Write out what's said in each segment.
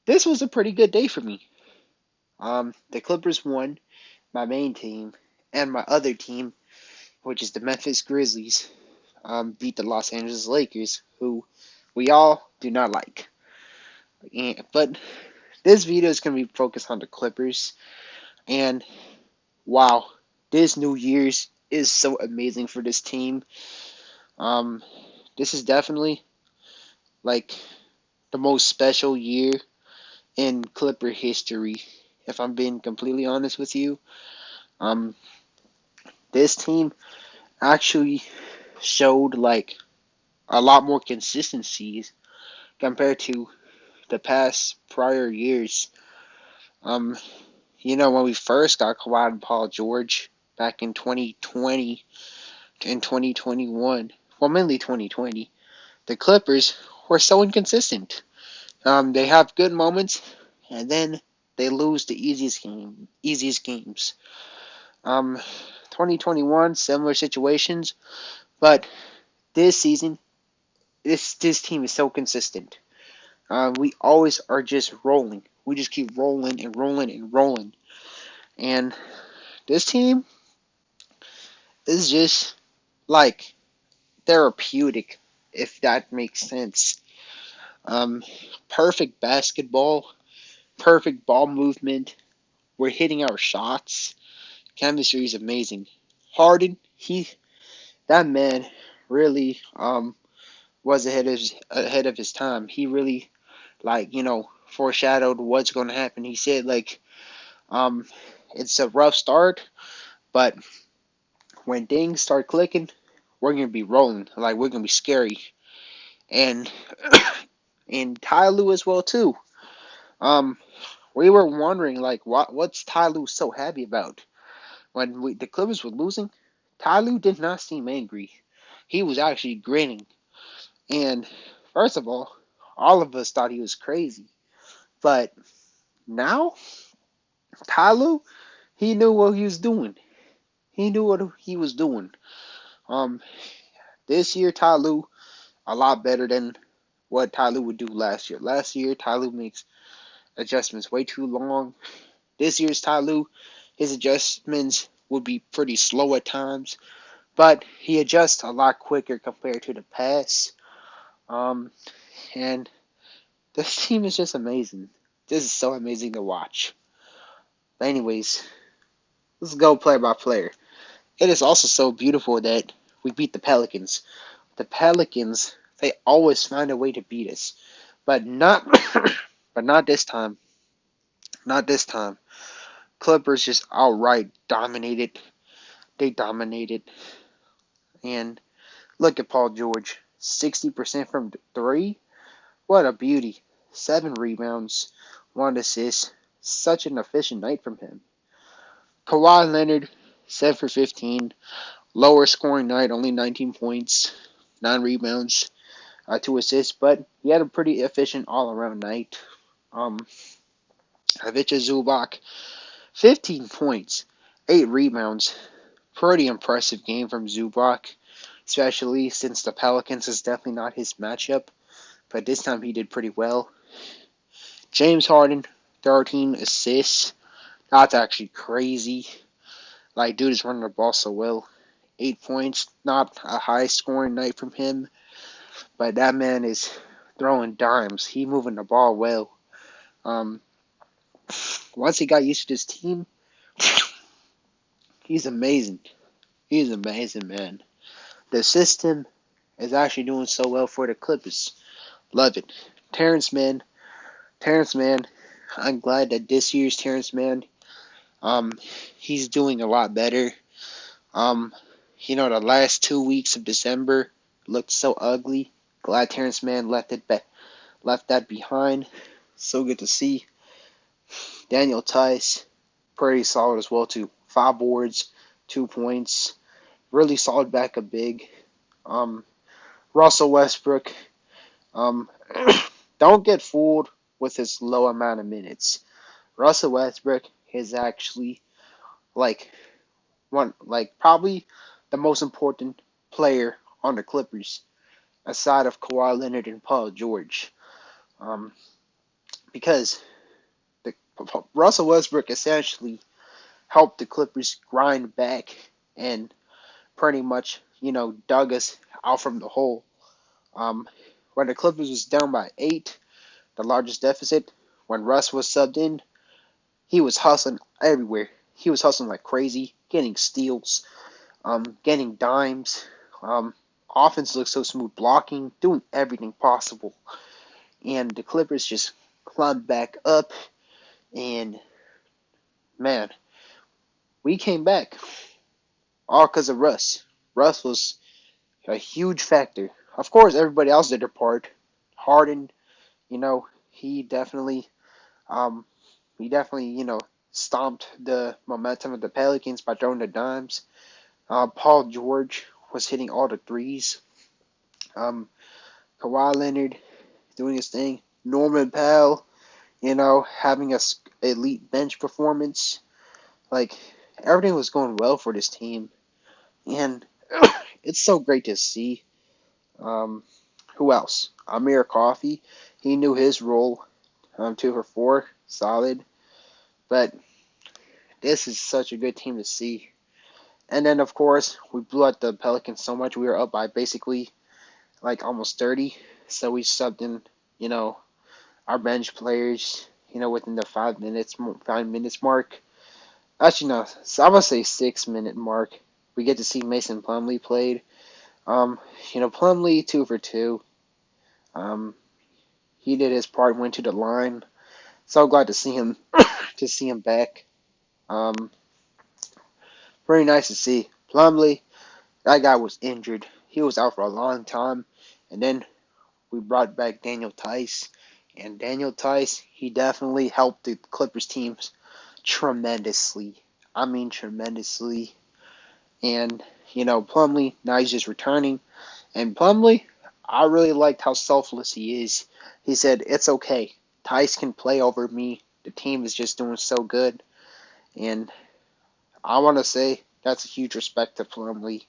This was a pretty good day for me. The Clippers won, my main team, and my other team, which is the Memphis Grizzlies, beat the Los Angeles Lakers, who we all do not like. But this video is going to be focused on the Clippers, and wow, this New Year's is so amazing for this team. Um, this is definitely like the most special year in Clipper history, if I'm being completely honest with you. Um, this team actually showed like a lot more consistencies compared to the past prior years. Um, when we first got Kawhi and Paul George back in 2020 and 2021, well, mainly 2020, the Clippers were so inconsistent. They have good moments, and then they lose the easiest games. 2021, similar situations, but this season, this team is so consistent. We always are just rolling. We just keep rolling and rolling and rolling. And this team is just like therapeutic, if that makes sense. Um, Perfect basketball, perfect ball movement. We're hitting our shots. Chemistry is amazing. Harden, that man really was ahead of his time. He really foreshadowed what's going to happen. He said um it's a rough start, but when things start clicking, we're gonna be rolling. Like we're gonna be scary. And and Ty Lue as well too. Um we were wondering like what's Ty Lue so happy about? When the Clippers were losing, Ty Lue did not seem angry. He was actually grinning. And first of all of us thought he was crazy. But now, Ty Lue, he knew what he was doing. He knew what he was doing. Um, this year, Ty Lue, a lot better than what Ty Lue would do last year. Last year, Ty Lue makes adjustments way too long. This year's Ty Lue, his adjustments would be pretty slow at times, but he adjusts a lot quicker compared to the past. Um, and this team is just amazing. This is so amazing to watch. But anyways, let's go player by player. It is also so beautiful that we beat the Pelicans. The Pelicans, they always find a way to beat us, but not, but not this time. Not this time. Clippers just outright dominated. They dominated, and look at Paul George, 60% from three. What a beauty! 7 rebounds, 1 assist. Such an efficient night from him. Kawhi Leonard, 7 for 15. Lower scoring night, only 19 points, 9 rebounds, 2 assists, but he had a pretty efficient all around night. Um, Ivica Zubac, 15 points, 8 rebounds. Pretty impressive game from Zubac, especially since the Pelicans is definitely not his matchup, but this time he did pretty well. James Harden, 13 assists. That's actually crazy. Like, dude is running the ball so well. 8 points, not a high scoring night from him, but that man is throwing dimes. He moving the ball well. Um, Once he got used to this team, he's amazing. He's amazing, man. The system is actually doing so well for the Clippers. Love it. Terrence Mann, Terrence Mann. I'm glad that this year's Terrence Mann, um, he's doing a lot better. Um, the last 2 weeks of December looked so ugly. Glad Terrence Mann left that behind. So good to see. Daniel Tice, pretty solid as well too. 5 boards, 2 points, really solid backup big. Um, Russell Westbrook, um, don't get fooled with his low amount of minutes. Russell Westbrook is actually like probably the most important player on the Clippers aside of Kawhi Leonard and Paul George. Um, because the Russell Westbrook essentially helped the Clippers grind back and pretty much, dug us out from the hole. Um, when the Clippers was down by 8, the largest deficit, when Russ was subbed in, he was hustling everywhere. He was hustling like crazy, getting steals, getting dimes. Um, Offense looked so smooth, blocking, doing everything possible. And the Clippers just climbed back up, and man, we came back all because of Russ. Russ was a huge factor. Of course, everybody else did their part. Harden, you know, he definitely, um, stomped the momentum of the Pelicans by throwing the dimes. Paul George was hitting all the threes. Um, Kawhi Leonard doing his thing. Norman Powell, having a elite bench performance. Like, everything was going well for this team, and it's so great to see. Um, who else? Amir Coffey. He knew his role. 2 for 4, solid. But this is such a good team to see. And then, of course, we blew out the Pelicans so much we were up by basically like almost 30. So we subbed in, you know, our bench players, within the 5 minutes mark. Actually, no, so I'm gonna say 6 minute mark. We get to see Mason Plumlee played. Plumlee 2 for 2. Um, he did his part, went to the line. So glad to see him, back. Um, Very nice to see. Plumlee, that guy was injured. He was out for a long time, and then we brought back Daniel Tice, and Daniel Tice, he definitely helped the Clippers teams tremendously. I mean tremendously. And Plumlee, now he's just returning. And Plumlee, I really liked how selfless he is. He said, "It's okay. Tice can play over me. The team is just doing so good." And I want to say that's a huge respect to Plumlee.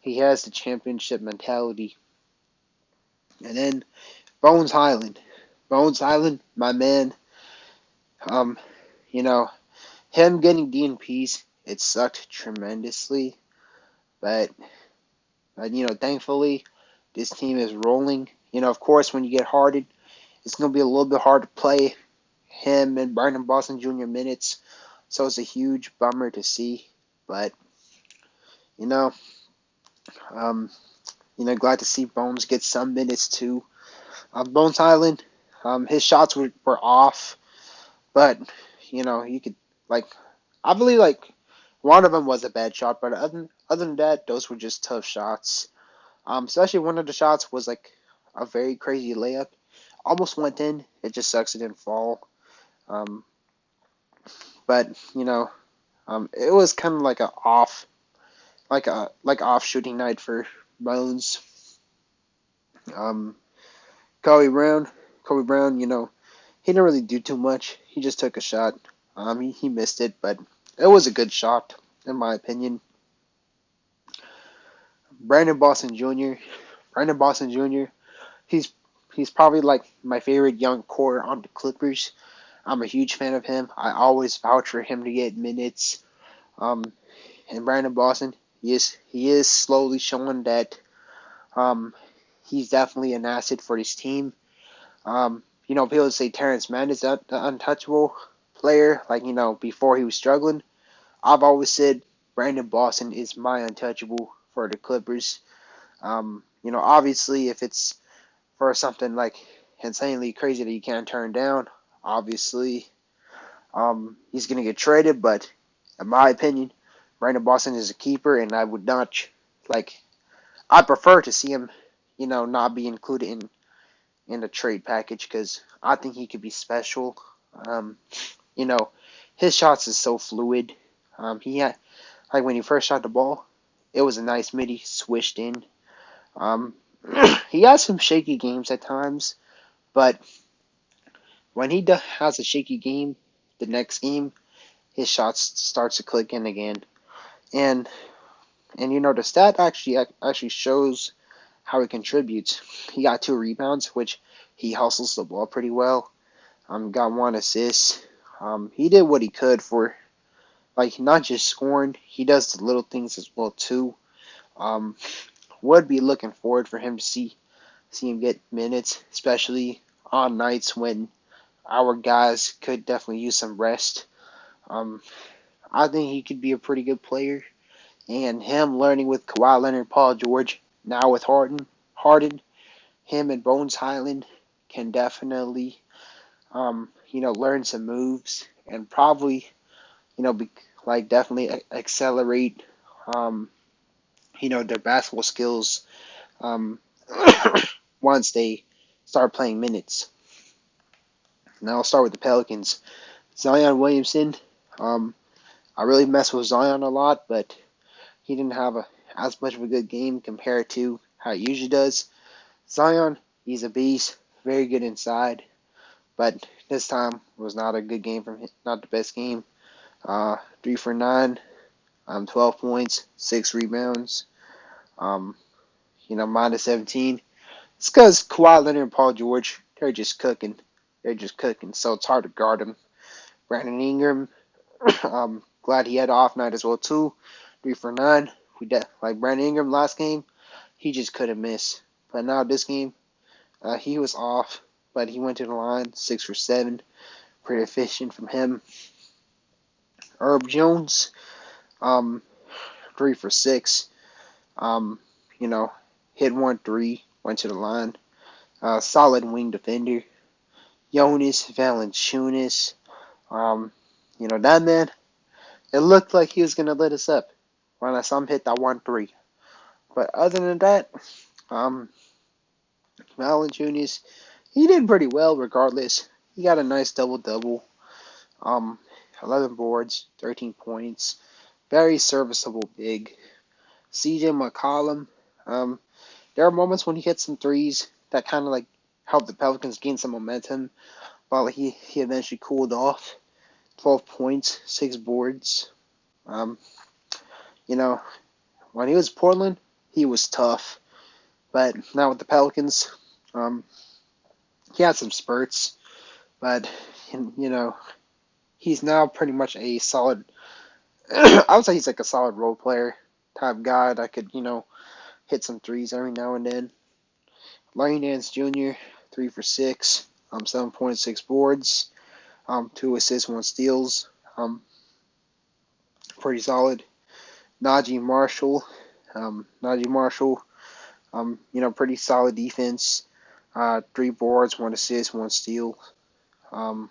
He has the championship mentality. And then Bones Highland. Bones Highland, my man. Um, you know, him getting DNPs, it sucked tremendously. But, thankfully, this team is rolling. Of course, when you get Harden, it's going to be a little bit hard to play him and Brandon Boston Jr. minutes. So it's a huge bummer to see. But, you know, um, glad to see Bones get some minutes too. Bones Highland, his shots were off, but you could like, I believe like one of them was a bad shot, but other than that, those were just tough shots. Especially one of the shots was like a very crazy layup, almost went in. It just sucks it didn't fall. Um, but it was kind of like off shooting night for Bones. Um, Kobe Brown, he didn't really do too much. He just took a shot. He missed it, but it was a good shot in my opinion. Brandon Boston Jr. Brandon Boston Jr. He's he's probably like my favorite young core on the Clippers. I'm a huge fan of him. I always vouch for him to get minutes. Um, and Brandon Boston, he is slowly showing that he's definitely an asset for this team. People say Terrence Mann is the untouchable player, like, before he was struggling. I've always said Brandon Boston is my untouchable for the Clippers. Obviously, if it's for something like insanely crazy that you can't turn down, obviously, he's going to get traded. But in my opinion, Brandon Boston is a keeper, and I would not, like, I prefer to see him, not be included in the trade package because I think he could be special. Um, you know, his shots is so fluid. He had like when he first shot the ball, it was a nice midi swished in. Um, he has some shaky games at times, but when he has a shaky game, the next game his shots starts to click in again. And the stat actually shows how he contributes. He got 2 rebounds, which he hustles the ball pretty well. Got 1 assist. He did what he could for like not just scoring. He does the little things as well too. Um, would be looking forward for him to see him get minutes, especially on nights when our guys could definitely use some rest. Um, I think he could be a pretty good player, and him learning with Kawhi Leonard, Paul George, now with Harden, him and Bones Highland can definitely, learn some moves and probably, definitely accelerate, um, their basketball skills, um, once they start playing minutes. Now I'll start with the Pelicans. Zion Williamson. Um, I really mess with Zion a lot, but he didn't have as much of a good game compared to how he usually does. Zion, he's a beast, very good inside, but this time was not a good game from him, not the best game. 3 for 9, 12 points, 6 rebounds, um, minus 17. It's because Kawhi Leonard and Paul George, they're just cooking. They're just cooking, so it's hard to guard them. Brandon Ingram, glad he had an off night as well too. 3 for 9. Like Brandon Ingram last game, he just couldn't miss. But now this game, he was off, but he went to the line 6 for 7. Pretty efficient from him. Herb Jones, um, 3 for 6. Um, you know, hit 1 3, went to the line. Solid wing defender. Jonas Valanciunas. That man, it looked like he was gonna let us up when I saw him hit that 1 3. But other than that, um, Valanciunas, he did pretty well regardless. He got a nice double double. Um, 11 boards, 13 points. Very serviceable big. CJ McCollum. Um, there are moments when he hits some threes that kind of like helped the Pelicans gain some momentum while he eventually cooled off. 12 points, 6 boards. Um, you know, when he was Portland, he was tough. But now with the Pelicans, he had some spurts. But, he's now pretty much a solid, I would say he's like a solid role player type guy that could, hit some threes every now and then. Larry Nance Jr., 3 for 6, 7.6 boards, 2 assists, 1 steals. Pretty solid. Najee Marshall, pretty solid defense. 3 boards, 1 assist, 1 steal. And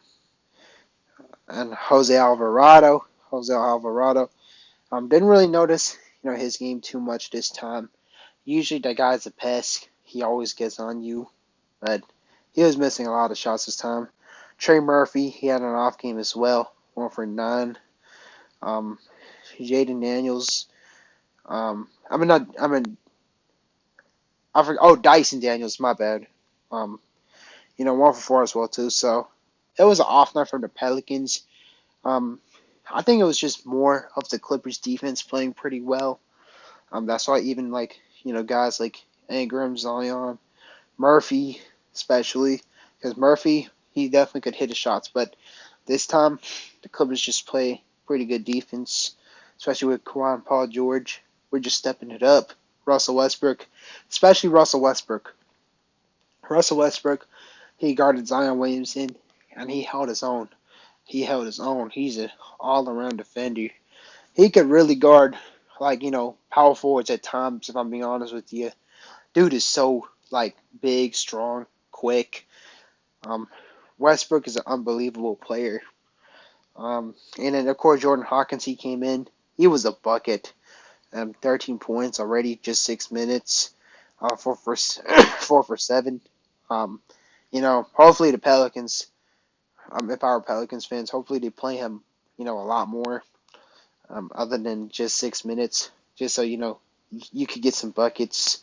Jose Alvarado, didn't really notice, his game too much this time. Usually that guy's a pest. He always gets on you, but he was missing a lot of shots this time. Trey Murphy, he had an off game as well, 1 for 9. Jaden Daniels, I forgot. Oh, Dyson Daniels, my bad. 1 for 4 as well too. So it was an off night for the Pelicans. I think it was just more of the Clippers defense playing pretty well. That's why even guys like Ingram, Zion, Murphy, especially because Murphy he definitely could hit his shots, but this time the Clippers just play pretty good defense, especially with Kawhi and Paul George. We're just stepping it up. Russell Westbrook, especially Russell Westbrook. Russell Westbrook, he guarded Zion Williamson, and he held his own. He's an all-around defender. He could really guard, power forwards at times, if I'm being honest with you. Dude is so, big, strong, quick. Westbrook is an unbelievable player. And then, of course, Jordan Hawkins, he came in. He was a bucket. 13 points already, just 6 minutes. 4 for 7. Hopefully the Pelicans, if our Pelicans fans, hopefully they play him, a lot more, other than just 6 minutes, just so, you could get some buckets.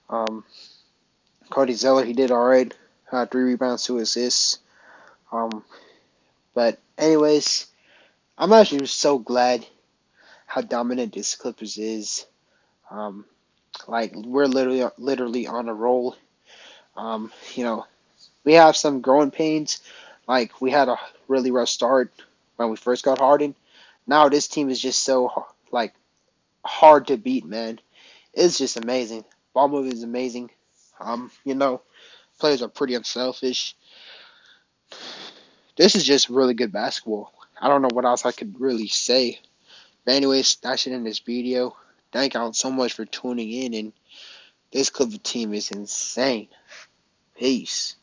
Cody Zeller, he did all right. 3 rebounds, 2 assists. But anyways, I'm actually so glad how dominant this Clippers is. We're literally on a roll. We have some growing pains, Like we had a really rough start when we first got Harden. Now this team is just so like hard to beat, man. It's just amazing. Ball movement is amazing. Players are pretty unselfish. This is just really good basketball. I don't know what else I could really say. But anyways, that's it in this video. Thank y'all so much for tuning in, and this Clipper team is insane. Peace.